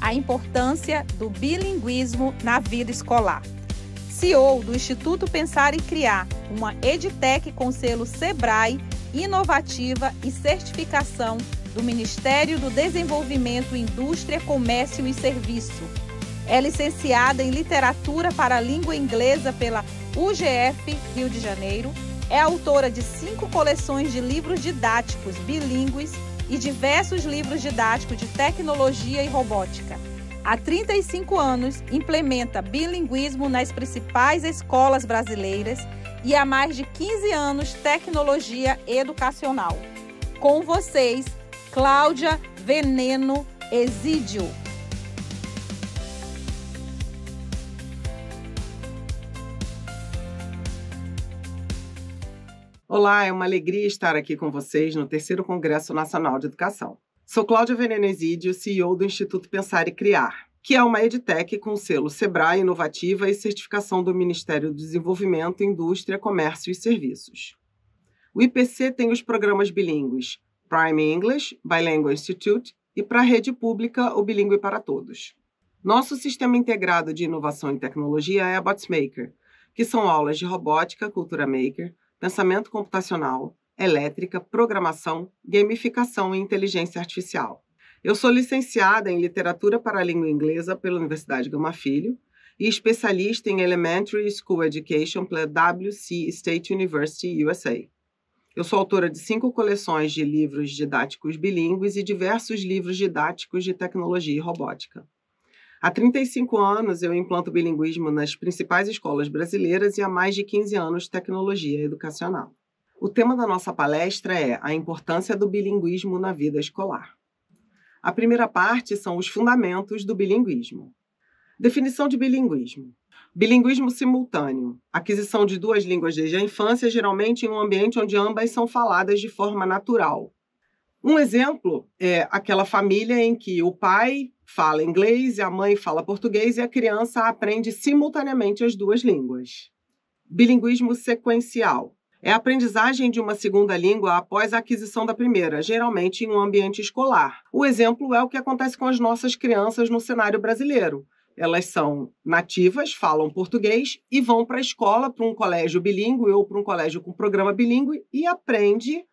a importância do bilinguismo na vida escolar. CEO do Instituto Pensar e Criar, uma EdTech com selo Sebrae, inovativa e certificação do Ministério do Desenvolvimento, Indústria, Comércio e Serviço. É licenciada em Literatura para a Língua Inglesa pela UGF Rio de Janeiro. É autora de 5 coleções de livros didáticos bilíngues e diversos livros didáticos de tecnologia e robótica. Há 35 anos, implementa bilinguismo nas principais escolas brasileiras e há mais de 15 anos, tecnologia educacional. Com vocês, Cláudia Veneno Exídio. Olá, é uma alegria estar aqui com vocês no 3º Congresso Nacional de Educação. Sou Cláudia Veneno Exídio, CEO do Instituto Pensar e Criar, que é uma EdTech com selo Sebrae, inovativa e certificação do Ministério do Desenvolvimento, Indústria, Comércio e Serviços. O IPC tem os programas bilíngues Prime English, Bilingual Institute e, para a rede pública, o Bilíngue para Todos. Nosso sistema integrado de inovação e tecnologia é a Botsmaker, que são aulas de robótica, cultura maker, pensamento computacional, elétrica, programação, gamificação e inteligência artificial. Eu sou licenciada em Literatura para a Língua Inglesa pela Universidade Gama Filho e especialista em Elementary School Education pela WC State University, USA. Eu sou autora de 5 coleções de livros didáticos bilíngues e diversos livros didáticos de tecnologia e robótica. Há 35 anos, eu implanto bilinguismo nas principais escolas brasileiras e há mais de 15 anos, tecnologia educacional. O tema da nossa palestra é a importância do bilinguismo na vida escolar. A primeira parte são os fundamentos do bilinguismo. Definição de bilinguismo. Bilinguismo simultâneo. Aquisição de 2 línguas desde a infância, geralmente em um ambiente onde ambas são faladas de forma natural. Um exemplo é aquela família em que o pai fala inglês e a mãe fala português e a criança aprende simultaneamente as 2 línguas. Bilinguismo sequencial. É a aprendizagem de uma segunda língua após a aquisição da primeira, geralmente em um ambiente escolar. O exemplo é o que acontece com as nossas crianças no cenário brasileiro. Elas são nativas, falam português e vão para a escola, para um colégio bilíngue ou para um colégio com programa bilíngue e aprende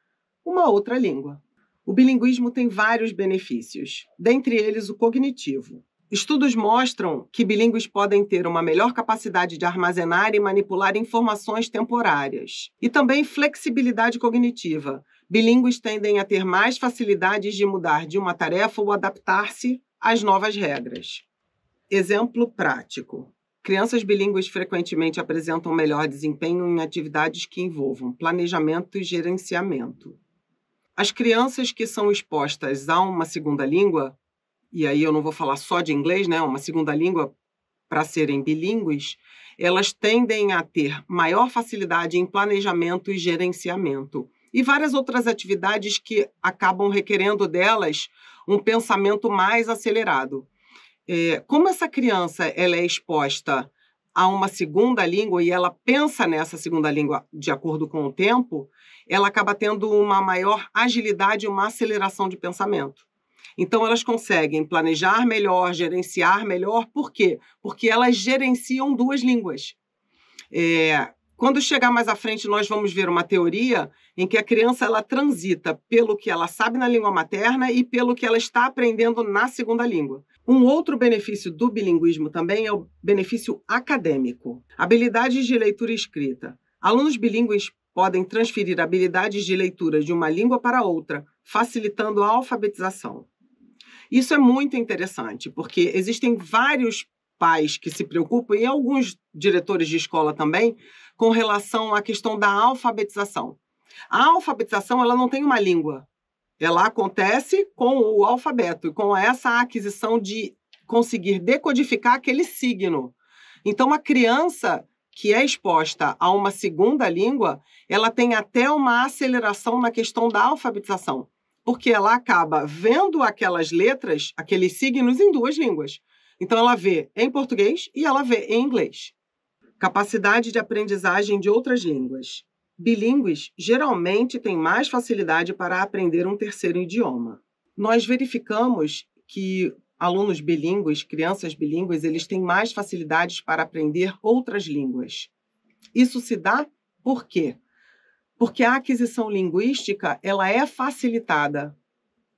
uma outra língua. O bilinguismo tem vários benefícios, dentre eles o cognitivo. Estudos mostram que bilíngues podem ter uma melhor capacidade de armazenar e manipular informações temporárias. E também flexibilidade cognitiva. Bilíngues tendem a ter mais facilidades de mudar de uma tarefa ou adaptar-se às novas regras. Exemplo prático. Crianças bilíngues frequentemente apresentam melhor desempenho em atividades que envolvam planejamento e gerenciamento. As crianças que são expostas a uma segunda língua, e aí eu não vou falar só de inglês, né, uma segunda língua para serem bilíngues, elas tendem a ter maior facilidade em planejamento e gerenciamento. E várias outras atividades que acabam requerendo delas um pensamento mais acelerado. Como essa criança ela é exposta a uma segunda língua e ela pensa nessa segunda língua de acordo com o tempo, ela acaba tendo uma maior agilidade e uma aceleração de pensamento. Então, elas conseguem planejar melhor, gerenciar melhor. Por quê? Porque elas gerenciam 2 línguas. Quando chegar mais à frente, nós vamos ver uma teoria em que a criança ela transita pelo que ela sabe na língua materna e pelo que ela está aprendendo na segunda língua. Um outro benefício do bilinguismo também é o benefício acadêmico. Habilidades de leitura e escrita. Alunos bilíngues podem transferir habilidades de leitura de uma língua para outra, facilitando a alfabetização. Isso é muito interessante, porque existem vários pais que se preocupam, e alguns diretores de escola também, com relação à questão da alfabetização. A alfabetização ela não tem uma língua. Ela acontece com o alfabeto e com essa aquisição de conseguir decodificar aquele signo. Então, a criança que é exposta a uma segunda língua, ela tem até uma aceleração na questão da alfabetização, porque ela acaba vendo aquelas letras, aqueles signos em 2 línguas. Então, ela vê em português e ela vê em inglês. Capacidade de aprendizagem de outras línguas. Bilíngues geralmente têm mais facilidade para aprender um terceiro idioma. Nós verificamos que alunos bilíngues, crianças bilíngues, eles têm mais facilidades para aprender outras línguas. Isso se dá por quê? Porque a aquisição linguística ela é facilitada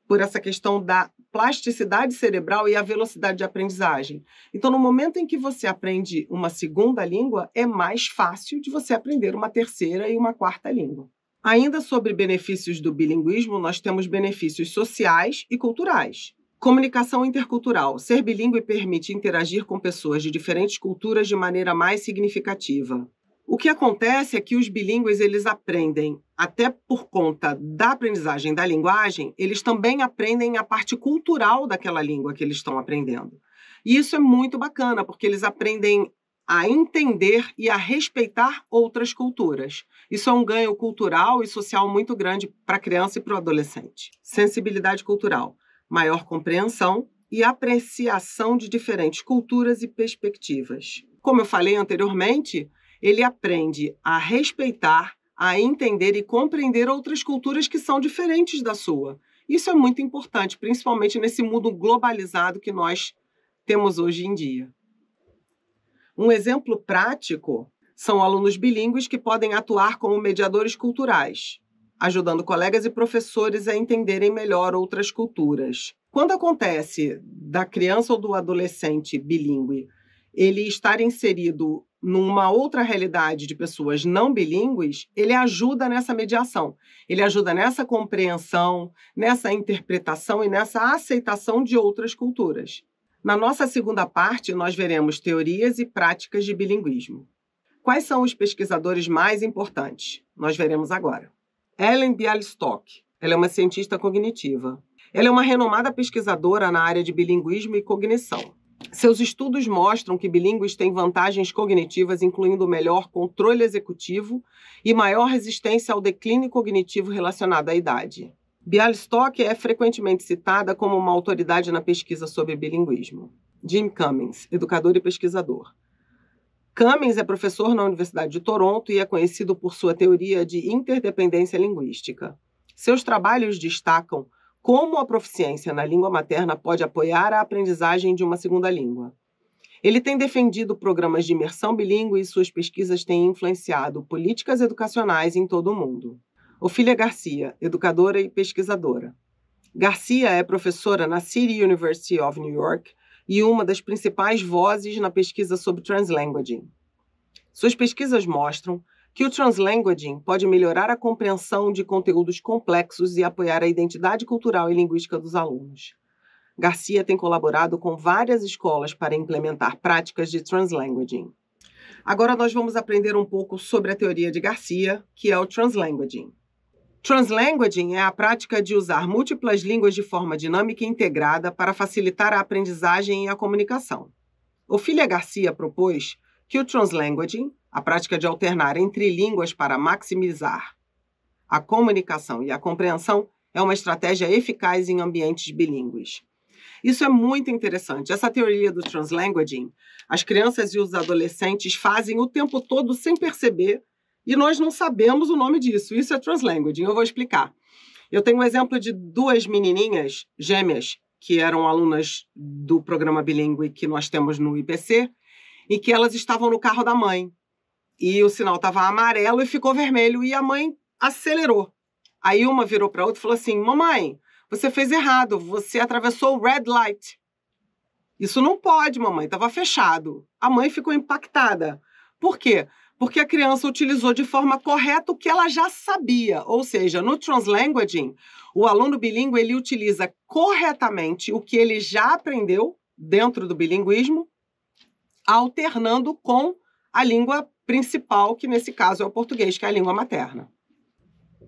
por essa questão da plasticidade cerebral e a velocidade de aprendizagem. Então, no momento em que você aprende uma segunda língua, é mais fácil de você aprender uma terceira e uma quarta língua. Ainda sobre benefícios do bilinguismo, nós temos benefícios sociais e culturais. Comunicação intercultural. Ser bilíngue permite interagir com pessoas de diferentes culturas de maneira mais significativa. O que acontece é que os bilíngues eles aprendem, até por conta da aprendizagem da linguagem, eles também aprendem a parte cultural daquela língua que eles estão aprendendo. E isso é muito bacana, porque eles aprendem a entender e a respeitar outras culturas. Isso é um ganho cultural e social muito grande para a criança e para o adolescente. Sensibilidade cultural, maior compreensão e apreciação de diferentes culturas e perspectivas. Como eu falei anteriormente, ele aprende a respeitar, a entender e compreender outras culturas que são diferentes da sua. Isso é muito importante, principalmente nesse mundo globalizado que nós temos hoje em dia. Um exemplo prático são alunos bilíngues que podem atuar como mediadores culturais, ajudando colegas e professores a entenderem melhor outras culturas. Quando acontece da criança ou do adolescente bilíngue ele estar inserido numa outra realidade de pessoas não bilíngues, ele ajuda nessa mediação, ele ajuda nessa compreensão, nessa interpretação e nessa aceitação de outras culturas. Na nossa segunda parte, nós veremos teorias e práticas de bilinguismo. Quais são os pesquisadores mais importantes? Nós veremos agora. Ellen Bialystok, ela é uma cientista cognitiva. Ela é uma renomada pesquisadora na área de bilinguismo e cognição. Seus estudos mostram que bilíngues têm vantagens cognitivas, incluindo melhor controle executivo e maior resistência ao declínio cognitivo relacionado à idade. Bialystok é frequentemente citada como uma autoridade na pesquisa sobre bilinguismo. Jim Cummings, educador e pesquisador. Cummings é professor na Universidade de Toronto e é conhecido por sua teoria de interdependência linguística. Seus trabalhos destacam como a proficiência na língua materna pode apoiar a aprendizagem de uma segunda língua. Ele tem defendido programas de imersão bilíngue e suas pesquisas têm influenciado políticas educacionais em todo o mundo. Ofília Garcia, educadora e pesquisadora. Garcia é professora na City University of New York e uma das principais vozes na pesquisa sobre translanguaging. Suas pesquisas mostram que o translanguaging pode melhorar a compreensão de conteúdos complexos e apoiar a identidade cultural e linguística dos alunos. Garcia tem colaborado com várias escolas para implementar práticas de translanguaging. Agora nós vamos aprender um pouco sobre a teoria de Garcia, que é o translanguaging. Translanguaging é a prática de usar múltiplas línguas de forma dinâmica e integrada para facilitar a aprendizagem e a comunicação. Ofília Garcia propôs que o translanguaging, a prática de alternar entre línguas para maximizar a comunicação e a compreensão, é uma estratégia eficaz em ambientes bilíngues. Isso é muito interessante. Essa teoria do translanguaging, as crianças e os adolescentes fazem o tempo todo sem perceber e nós não sabemos o nome disso. Isso é translanguaging. Eu vou explicar. Eu tenho um exemplo de duas menininhas gêmeas que eram alunas do programa bilíngue que nós temos no IPC e que elas estavam no carro da mãe. E o sinal estava amarelo e ficou vermelho e a mãe acelerou. Aí uma virou para a outra e falou assim: mamãe, você fez errado, você atravessou o red light. Isso não pode, mamãe, estava fechado. A mãe ficou impactada. Por quê? Porque a criança utilizou de forma correta o que ela já sabia. Ou seja, no translanguaging, o aluno bilíngue ele utiliza corretamente o que ele já aprendeu dentro do bilinguismo, alternando com a língua principal, que nesse caso é o português, que é a língua materna.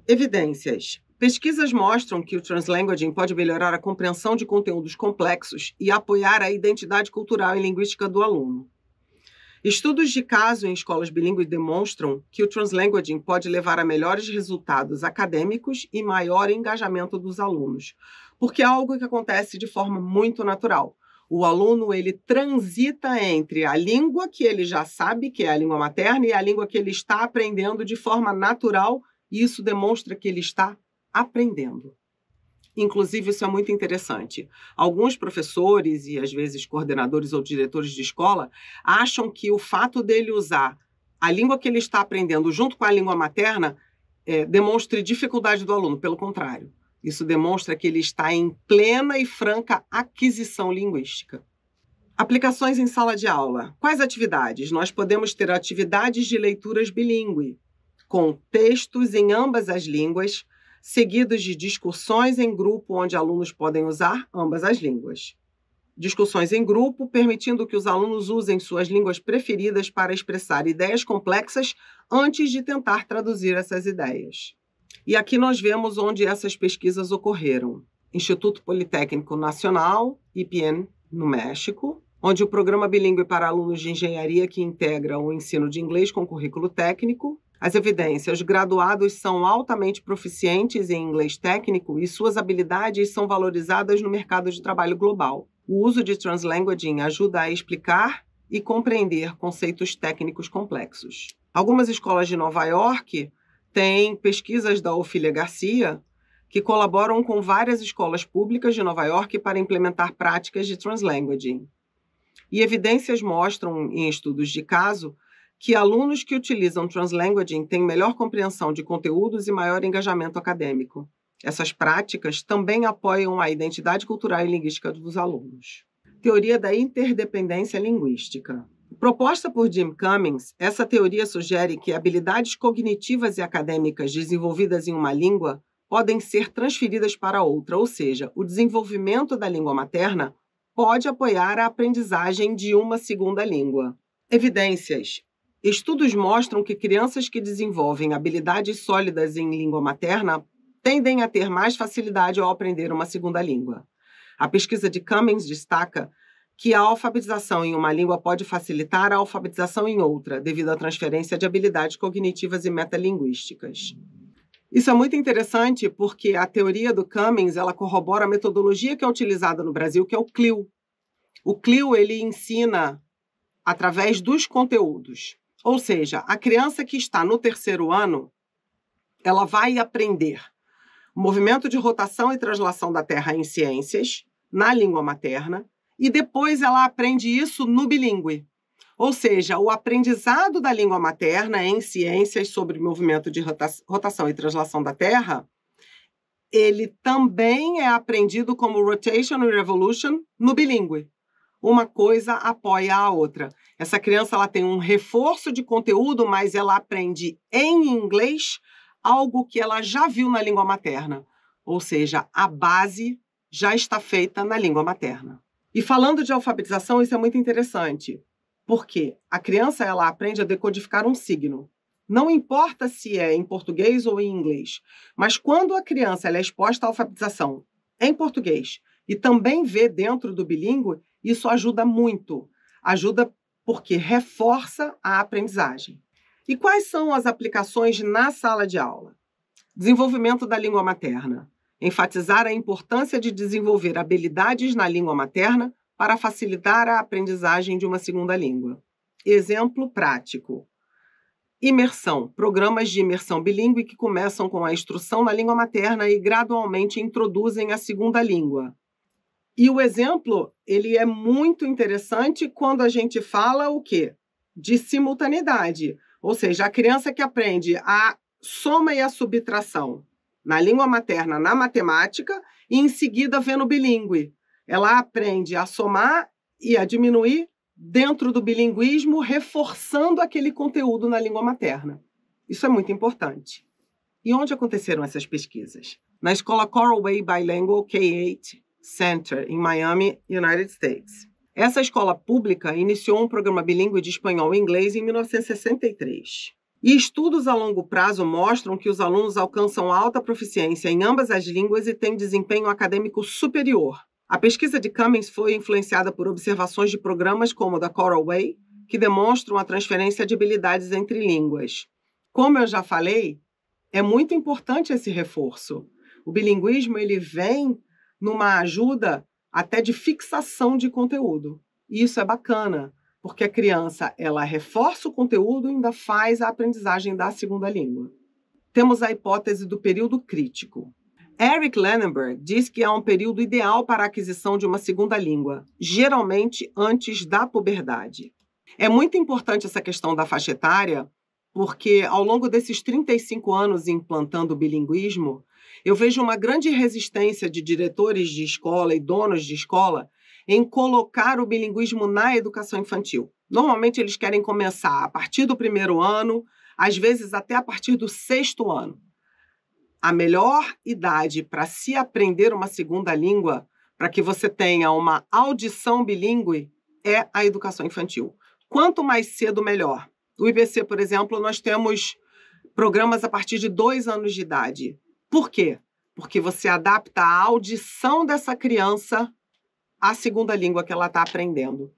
Evidências. Pesquisas mostram que o translanguaging pode melhorar a compreensão de conteúdos complexos e apoiar a identidade cultural e linguística do aluno. Estudos de caso em escolas bilíngues demonstram que o translanguaging pode levar a melhores resultados acadêmicos e maior engajamento dos alunos, porque é algo que acontece de forma muito natural. O aluno ele transita entre a língua que ele já sabe, que é a língua materna, e a língua que ele está aprendendo de forma natural, e isso demonstra que ele está aprendendo. Inclusive, isso é muito interessante. Alguns professores e, às vezes, coordenadores ou diretores de escola acham que o fato dele usar a língua que ele está aprendendo junto com a língua materna demonstre dificuldade do aluno. Pelo contrário, isso demonstra que ele está em plena e franca aquisição linguística. Aplicações em sala de aula. Quais atividades? Nós podemos ter atividades de leituras bilíngue, com textos em ambas as línguas, seguidos de discussões em grupo, onde alunos podem usar ambas as línguas. Discussões em grupo, permitindo que os alunos usem suas línguas preferidas para expressar ideias complexas antes de tentar traduzir essas ideias. E aqui nós vemos onde essas pesquisas ocorreram. Instituto Politécnico Nacional, IPN, no México, onde o programa bilíngue para alunos de engenharia que integra o ensino de inglês com currículo técnico. As evidências: os graduados são altamente proficientes em inglês técnico e suas habilidades são valorizadas no mercado de trabalho global. O uso de translanguaging ajuda a explicar e compreender conceitos técnicos complexos. Algumas escolas de Nova York têm pesquisas da Ofília Garcia que colaboram com várias escolas públicas de Nova York para implementar práticas de translanguaging. E evidências mostram, em estudos de caso, que alunos que utilizam translanguaging têm melhor compreensão de conteúdos e maior engajamento acadêmico. Essas práticas também apoiam a identidade cultural e linguística dos alunos. Teoria da interdependência linguística. Proposta por Jim Cummings, essa teoria sugere que habilidades cognitivas e acadêmicas desenvolvidas em uma língua podem ser transferidas para outra, ou seja, o desenvolvimento da língua materna pode apoiar a aprendizagem de uma segunda língua. Evidências. Estudos mostram que crianças que desenvolvem habilidades sólidas em língua materna tendem a ter mais facilidade ao aprender uma segunda língua. A pesquisa de Cummings destaca que a alfabetização em uma língua pode facilitar a alfabetização em outra, devido à transferência de habilidades cognitivas e metalinguísticas. Isso é muito interessante porque a teoria do Cummings ela corrobora a metodologia que é utilizada no Brasil, que é o CLIL. O CLIL ele ensina através dos conteúdos. Ou seja, a criança que está no 3º ano, ela vai aprender o movimento de rotação e translação da Terra em ciências, na língua materna, e depois ela aprende isso no bilíngue. Ou seja, o aprendizado da língua materna em ciências sobre movimento de rotação e translação da Terra, ele também é aprendido como rotation e revolution no bilíngue. Uma coisa apoia a outra. Essa criança ela tem um reforço de conteúdo, mas ela aprende em inglês algo que ela já viu na língua materna. Ou seja, a base já está feita na língua materna. E falando de alfabetização, isso é muito interessante. Porque a criança ela aprende a decodificar um signo. Não importa se é em português ou em inglês, mas quando a criança ela é exposta à alfabetização em português e também vê dentro do bilíngue, isso ajuda muito. Ajuda porque reforça a aprendizagem. E quais são as aplicações na sala de aula? Desenvolvimento da língua materna. Enfatizar a importância de desenvolver habilidades na língua materna para facilitar a aprendizagem de uma segunda língua. Exemplo prático. Imersão. Programas de imersão bilíngue que começam com a instrução na língua materna e gradualmente introduzem a segunda língua. E o exemplo, ele é muito interessante quando a gente fala o quê? De simultaneidade. Ou seja, a criança que aprende a soma e a subtração na língua materna, na matemática, e em seguida vê no bilíngue. Ela aprende a somar e a diminuir dentro do bilinguismo, reforçando aquele conteúdo na língua materna. Isso é muito importante. E onde aconteceram essas pesquisas? Na escola Coral Way Bilingual K-8 Center, em Miami, United States. Essa escola pública iniciou um programa bilíngue de espanhol e inglês em 1963. E estudos a longo prazo mostram que os alunos alcançam alta proficiência em ambas as línguas e têm desempenho acadêmico superior. A pesquisa de Cummings foi influenciada por observações de programas como o da Coral Way, que demonstram a transferência de habilidades entre línguas. Como eu já falei, é muito importante esse reforço. O bilinguismo ele vem numa ajuda até de fixação de conteúdo. E isso é bacana, porque a criança ela reforça o conteúdo e ainda faz a aprendizagem da segunda língua. Temos a hipótese do período crítico. Eric Lenenberg diz que é um período ideal para a aquisição de uma segunda língua, geralmente antes da puberdade. É muito importante essa questão da faixa etária, porque ao longo desses 35 anos implantando o bilinguismo, eu vejo uma grande resistência de diretores de escola e donos de escola em colocar o bilinguismo na educação infantil. Normalmente eles querem começar a partir do 1º ano, às vezes até a partir do 6º ano. A melhor idade para se aprender uma segunda língua, para que você tenha uma audição bilíngue, é a educação infantil. Quanto mais cedo, melhor. No IBC, por exemplo, nós temos programas a partir de 2 anos de idade. Por quê? Porque você adapta a audição dessa criança à segunda língua que ela está aprendendo.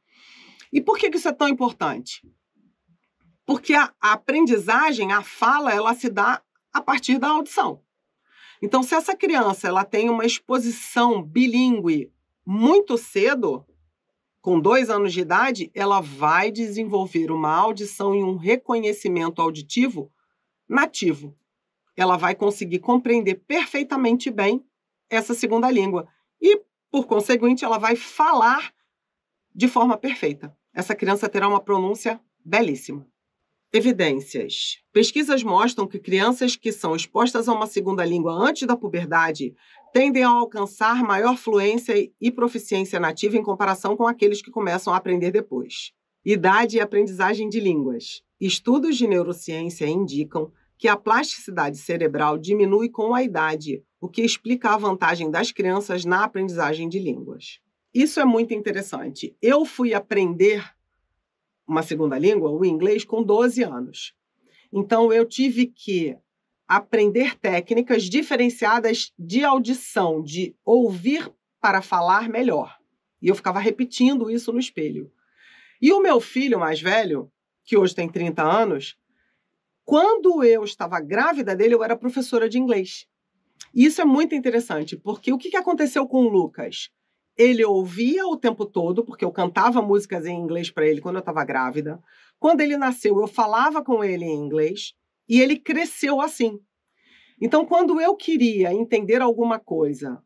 E por que isso é tão importante? Porque a aprendizagem, a fala, ela se dá a partir da audição. Então, se essa criança ela tem uma exposição bilíngue muito cedo, com 2 anos de idade, ela vai desenvolver uma audição e um reconhecimento auditivo nativo. Ela vai conseguir compreender perfeitamente bem essa segunda língua. E, por conseguinte, ela vai falar de forma perfeita. Essa criança terá uma pronúncia belíssima. Evidências. Pesquisas mostram que crianças que são expostas a uma segunda língua antes da puberdade tendem a alcançar maior fluência e proficiência nativa em comparação com aqueles que começam a aprender depois. Idade e aprendizagem de línguas. Estudos de neurociência indicam que a plasticidade cerebral diminui com a idade, o que explica a vantagem das crianças na aprendizagem de línguas. Isso é muito interessante. Eu fui aprender uma segunda língua, o inglês, com 12 anos. Então, eu tive que aprender técnicas diferenciadas de audição, de ouvir para falar melhor. E eu ficava repetindo isso no espelho. E o meu filho mais velho, que hoje tem 30 anos, quando eu estava grávida dele, eu era professora de inglês. E isso é muito interessante, porque o que aconteceu com o Lucas? Ele ouvia o tempo todo, porque eu cantava músicas em inglês para ele quando eu estava grávida. Quando ele nasceu, eu falava com ele em inglês e ele cresceu assim. Então, quando eu queria entender alguma coisa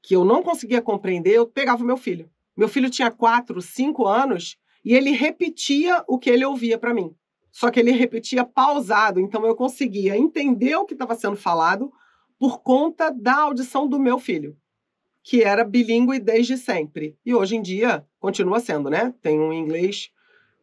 que eu não conseguia compreender, eu pegava o meu filho. Meu filho tinha 4, 5 anos e ele repetia o que ele ouvia para mim. Só que ele repetia pausado, então eu conseguia entender o que estava sendo falado por conta da audição do meu filho, que era bilíngue desde sempre. E hoje em dia continua sendo, né? Tem um inglês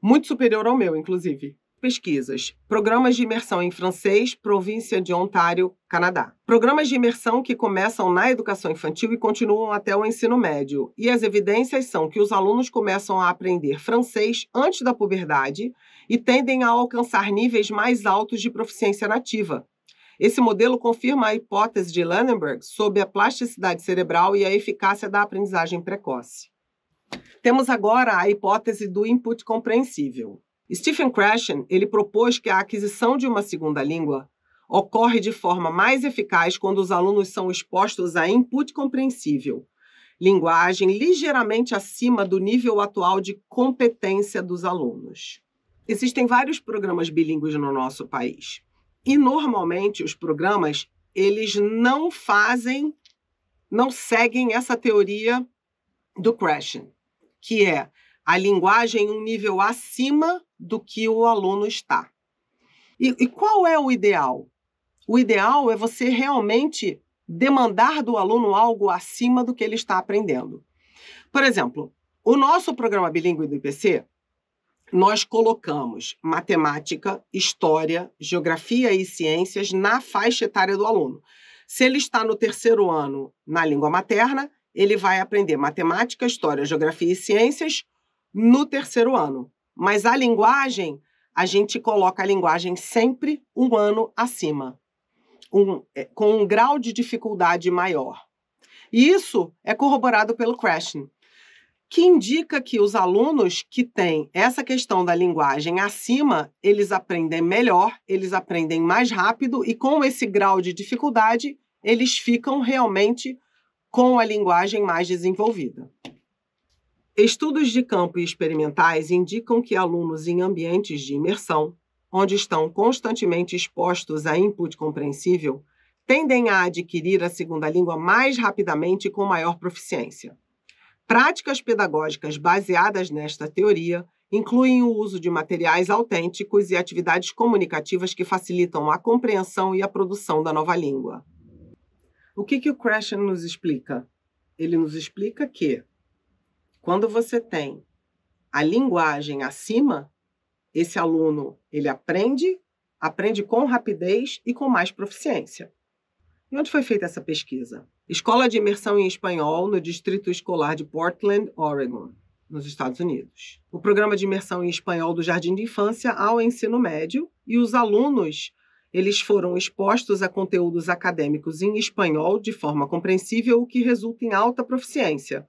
muito superior ao meu, inclusive. Pesquisas. Programas de imersão em francês, província de Ontário, Canadá. Programas de imersão que começam na educação infantil e continuam até o ensino médio. E as evidências são que os alunos começam a aprender francês antes da puberdade e tendem a alcançar níveis mais altos de proficiência nativa. Esse modelo confirma a hipótese de Lenenberg sobre a plasticidade cerebral e a eficácia da aprendizagem precoce. Temos agora a hipótese do input compreensível. Stephen Krashen, ele propôs que a aquisição de uma segunda língua ocorre de forma mais eficaz quando os alunos são expostos a input compreensível, linguagem ligeiramente acima do nível atual de competência dos alunos. Existem vários programas bilíngues no nosso país. E, normalmente, os programas, eles não seguem essa teoria do Krashen, que é a linguagem em um nível acima do que o aluno está. E qual é o ideal? O ideal é você realmente demandar do aluno algo acima do que ele está aprendendo. Por exemplo, o nosso programa bilíngue do IPC, nós colocamos matemática, história, geografia e ciências na faixa etária do aluno. Se ele está no 3º ano na língua materna, ele vai aprender matemática, história, geografia e ciências no 3º ano. Mas a linguagem, a gente coloca a linguagem sempre um ano acima, com um grau de dificuldade maior. E isso é corroborado pelo Krashen, que indica que os alunos que têm essa questão da linguagem acima, eles aprendem melhor, eles aprendem mais rápido e com esse grau de dificuldade, eles ficam realmente com a linguagem mais desenvolvida. Estudos de campo e experimentais indicam que alunos em ambientes de imersão, onde estão constantemente expostos a input compreensível, tendem a adquirir a segunda língua mais rapidamente e com maior proficiência. Práticas pedagógicas baseadas nesta teoria incluem o uso de materiais autênticos e atividades comunicativas que facilitam a compreensão e a produção da nova língua. O que o Krashen nos explica? Ele nos explica que, quando você tem a linguagem acima, esse aluno ele aprende com rapidez e com mais proficiência. E onde foi feita essa pesquisa? Escola de Imersão em Espanhol no Distrito Escolar de Portland, Oregon, nos Estados Unidos. O programa de imersão em espanhol do Jardim de Infância ao ensino médio, e os alunos eles foram expostos a conteúdos acadêmicos em espanhol de forma compreensível, o que resulta em alta proficiência.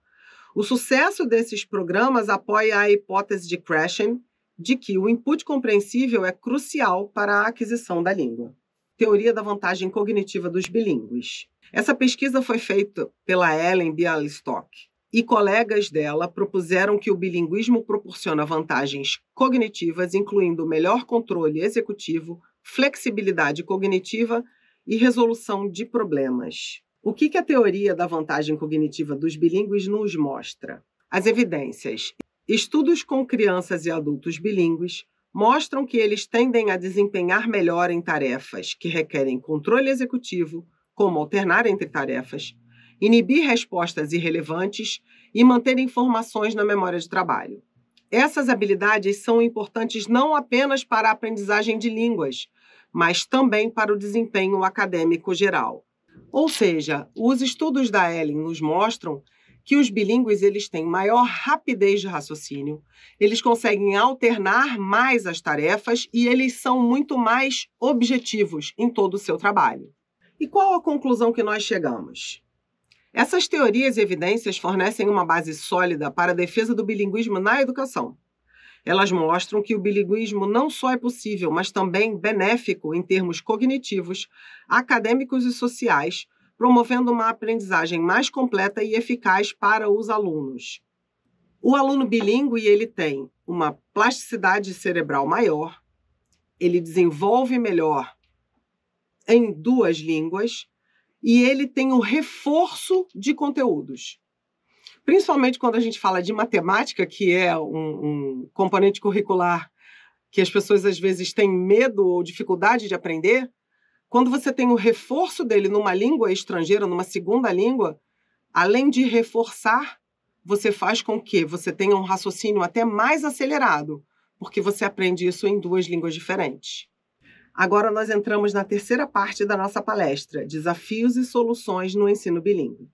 O sucesso desses programas apoia a hipótese de Krashen de que o input compreensível é crucial para a aquisição da língua. Teoria da vantagem cognitiva dos bilíngues. Essa pesquisa foi feita pela Ellen Bialystok e colegas dela propuseram que o bilinguismo proporciona vantagens cognitivas, incluindo melhor controle executivo, flexibilidade cognitiva e resolução de problemas. O que a teoria da vantagem cognitiva dos bilíngues nos mostra? As evidências. Estudos com crianças e adultos bilíngues mostram que eles tendem a desempenhar melhor em tarefas que requerem controle executivo, como alternar entre tarefas, inibir respostas irrelevantes e manter informações na memória de trabalho. Essas habilidades são importantes não apenas para a aprendizagem de línguas, mas também para o desempenho acadêmico geral. Ou seja, os estudos da Ellen nos mostram que os bilíngues eles têm maior rapidez de raciocínio, eles conseguem alternar mais as tarefas e eles são muito mais objetivos em todo o seu trabalho. E qual a conclusão que nós chegamos? Essas teorias e evidências fornecem uma base sólida para a defesa do bilinguismo na educação. Elas mostram que o bilinguismo não só é possível, mas também benéfico em termos cognitivos, acadêmicos e sociais, promovendo uma aprendizagem mais completa e eficaz para os alunos. O aluno bilíngue ele tem uma plasticidade cerebral maior, ele desenvolve melhor em duas línguas e ele tem um reforço de conteúdos. Principalmente quando a gente fala de matemática, que é um componente curricular que as pessoas às vezes têm medo ou dificuldade de aprender, quando você tem o reforço dele numa língua estrangeira, numa segunda língua, além de reforçar, você faz com que você tenha um raciocínio até mais acelerado, porque você aprende isso em duas línguas diferentes. Agora nós entramos na terceira parte da nossa palestra, Desafios e Soluções no Ensino Bilíngue.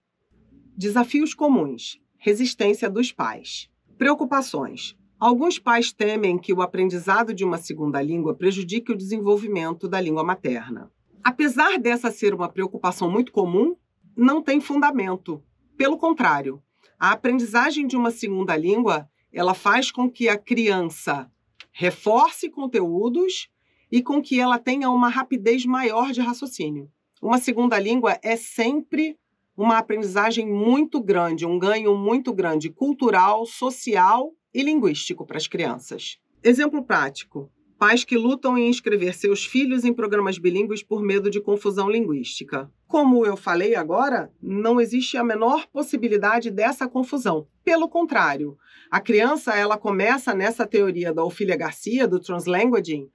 Desafios comuns. Resistência dos pais. Preocupações. Alguns pais temem que o aprendizado de uma segunda língua prejudique o desenvolvimento da língua materna. Apesar dessa ser uma preocupação muito comum, não tem fundamento. Pelo contrário, a aprendizagem de uma segunda língua, ela faz com que a criança reforce conteúdos e com que ela tenha uma rapidez maior de raciocínio. Uma segunda língua é sempre uma aprendizagem muito grande, um ganho muito grande cultural, social e linguístico para as crianças. Exemplo prático. Pais que lutam em inscrever seus filhos em programas bilíngues por medo de confusão linguística. Como eu falei agora, não existe a menor possibilidade dessa confusão. Pelo contrário, a criança ela começa nessa teoria da Ofília Garcia, do translanguaging,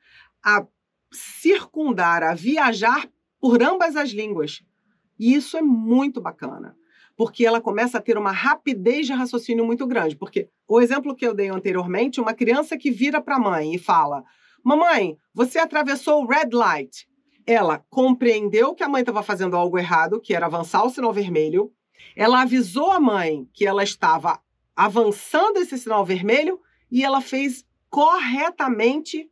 a circundar, a viajar por ambas as línguas. E isso é muito bacana, porque ela começa a ter uma rapidez de raciocínio muito grande. Porque o exemplo que eu dei anteriormente, uma criança que vira para a mãe e fala: mamãe, você atravessou o red light. Ela compreendeu que a mãe estava fazendo algo errado, que era avançar o sinal vermelho. Ela avisou a mãe que ela estava avançando esse sinal vermelho e ela fez corretamente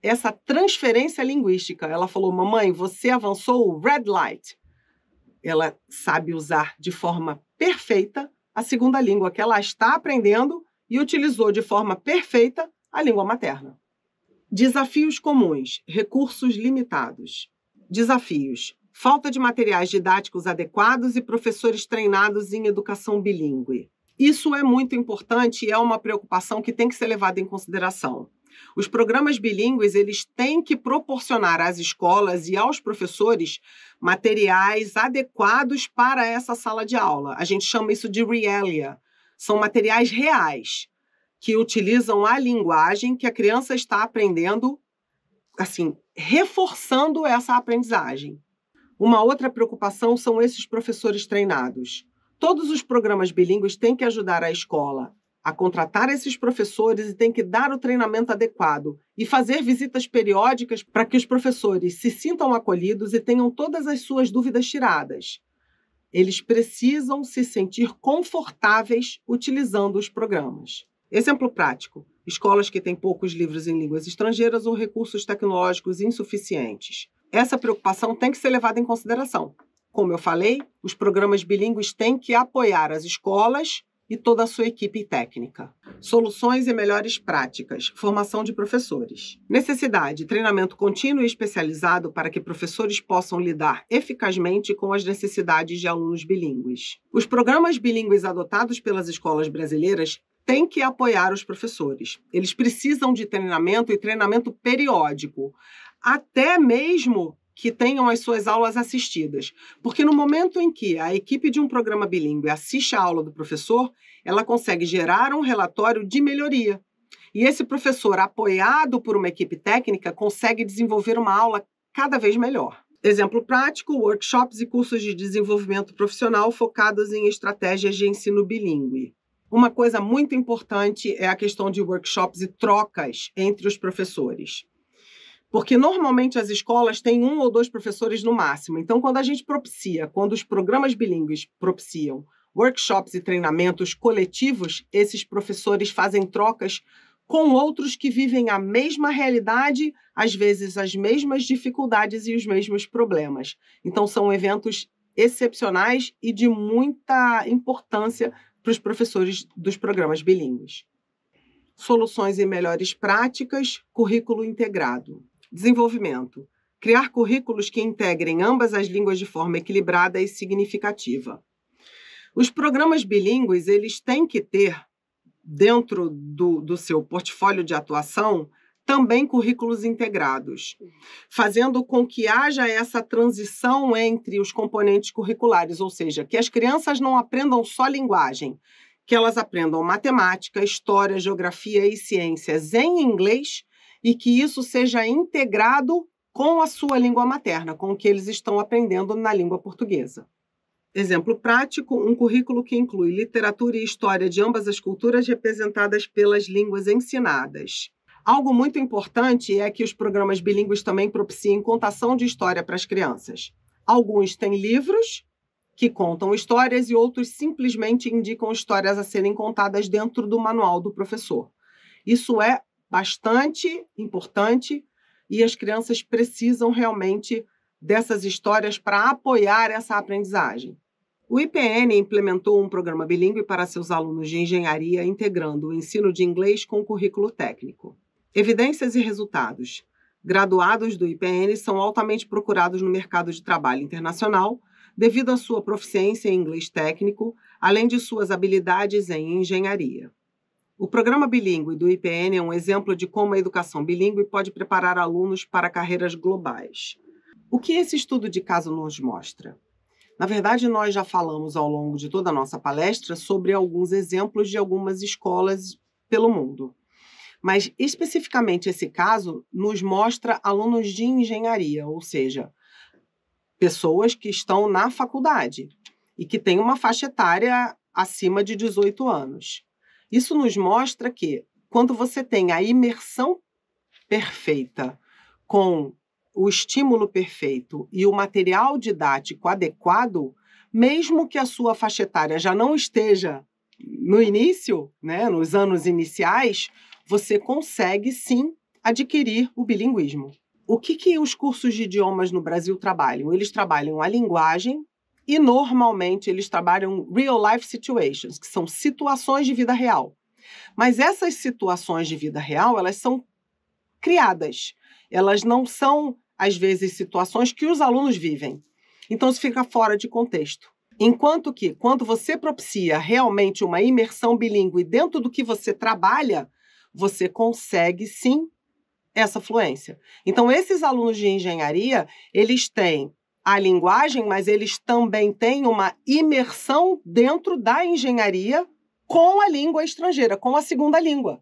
essa transferência linguística. Ela falou: mamãe, você avançou o red light. Ela sabe usar de forma perfeita a segunda língua que ela está aprendendo e utilizou de forma perfeita a língua materna. Desafios comuns, recursos limitados. Desafios: falta de materiais didáticos adequados e professores treinados em educação bilíngue. Isso é muito importante e é uma preocupação que tem que ser levada em consideração. Os programas bilíngues, eles têm que proporcionar às escolas e aos professores materiais adequados para essa sala de aula. A gente chama isso de realia. São materiais reais, que utilizam a linguagem que a criança está aprendendo, assim, reforçando essa aprendizagem. Uma outra preocupação são esses professores treinados. Todos os programas bilíngues têm que ajudar a escola a contratar esses professores e têm que dar o treinamento adequado e fazer visitas periódicas para que os professores se sintam acolhidos e tenham todas as suas dúvidas tiradas. Eles precisam se sentir confortáveis utilizando os programas. Exemplo prático: escolas que têm poucos livros em línguas estrangeiras ou recursos tecnológicos insuficientes. Essa preocupação tem que ser levada em consideração. Como eu falei, os programas bilíngues têm que apoiar as escolas e toda a sua equipe técnica. Soluções e melhores práticas. Formação de professores. Necessidade: treinamento contínuo e especializado para que professores possam lidar eficazmente com as necessidades de alunos bilíngues. Os programas bilíngues adotados pelas escolas brasileiras têm que apoiar os professores. Eles precisam de treinamento e treinamento periódico, até mesmo que tenham as suas aulas assistidas. Porque no momento em que a equipe de um programa bilíngue assiste a aula do professor, ela consegue gerar um relatório de melhoria. E esse professor, apoiado por uma equipe técnica, consegue desenvolver uma aula cada vez melhor. Exemplo prático: workshops e cursos de desenvolvimento profissional focados em estratégias de ensino bilíngue. Uma coisa muito importante é a questão de workshops e trocas entre os professores. Porque normalmente as escolas têm 1 ou 2 professores no máximo. Então, quando os programas bilíngues propiciam workshops e treinamentos coletivos, esses professores fazem trocas com outros que vivem a mesma realidade, às vezes as mesmas dificuldades e os mesmos problemas. Então, são eventos excepcionais e de muita importância para os professores dos programas bilíngues. Soluções e melhores práticas. Currículo integrado. Desenvolvimento: criar currículos que integrem ambas as línguas de forma equilibrada e significativa. Os programas bilíngues, eles têm que ter, dentro do seu portfólio de atuação, também currículos integrados, fazendo com que haja essa transição entre os componentes curriculares, ou seja, que as crianças não aprendam só linguagem, que elas aprendam matemática, história, geografia e ciências em inglês, e que isso seja integrado com a sua língua materna, com o que eles estão aprendendo na língua portuguesa. Exemplo prático: um currículo que inclui literatura e história de ambas as culturas representadas pelas línguas ensinadas. Algo muito importante é que os programas bilíngues também propiciem contação de história para as crianças. Alguns têm livros que contam histórias e outros simplesmente indicam histórias a serem contadas dentro do manual do professor. Isso é bastante importante e as crianças precisam realmente dessas histórias para apoiar essa aprendizagem. O IPN implementou um programa bilíngue para seus alunos de engenharia, integrando o ensino de inglês com o currículo técnico. Evidências e resultados. Graduados do IPN são altamente procurados no mercado de trabalho internacional devido à sua proficiência em inglês técnico, além de suas habilidades em engenharia. O programa bilíngue do IPN é um exemplo de como a educação bilíngue pode preparar alunos para carreiras globais. O que esse estudo de caso nos mostra? Na verdade, nós já falamos ao longo de toda a nossa palestra sobre alguns exemplos de algumas escolas pelo mundo. Mas, especificamente, esse caso nos mostra alunos de engenharia, ou seja, pessoas que estão na faculdade e que têm uma faixa etária acima de 18 anos. Isso nos mostra que, quando você tem a imersão perfeita com o estímulo perfeito e o material didático adequado, mesmo que a sua faixa etária já não esteja no início, né, nos anos iniciais, você consegue, sim, adquirir o bilinguismo. O que os cursos de idiomas no Brasil trabalham? Eles trabalham a linguagem e, normalmente, eles trabalham real-life situations, que são situações de vida real. Mas essas situações de vida real, elas são criadas. Elas não são, às vezes, situações que os alunos vivem. Então, isso fica fora de contexto. Enquanto que, quando você propicia realmente uma imersão bilíngue dentro do que você trabalha, você consegue sim essa fluência. Então, esses alunos de engenharia, eles têm a linguagem, mas eles também têm uma imersão dentro da engenharia com a língua estrangeira, com a segunda língua.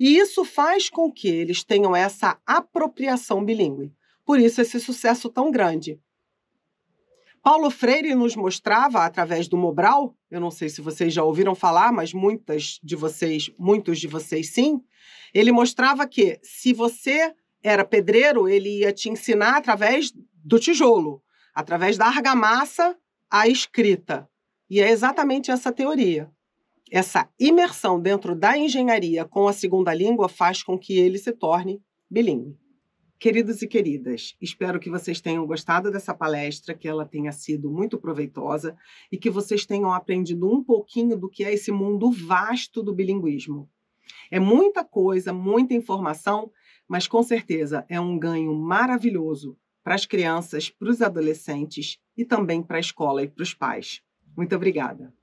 E isso faz com que eles tenham essa apropriação bilíngue. Por isso, esse sucesso tão grande. Paulo Freire nos mostrava, através do Mobral, eu não sei se vocês já ouviram falar, mas muitos de vocês sim, ele mostrava que se você era pedreiro, ele ia te ensinar através do tijolo, através da argamassa, a escrita. E é exatamente essa teoria. Essa imersão dentro da engenharia com a segunda língua faz com que ele se torne bilíngue. Queridos e queridas, espero que vocês tenham gostado dessa palestra, que ela tenha sido muito proveitosa e que vocês tenham aprendido um pouquinho do que é esse mundo vasto do bilinguismo. É muita coisa, muita informação, mas com certeza é um ganho maravilhoso para as crianças, para os adolescentes e também para a escola e para os pais. Muito obrigada.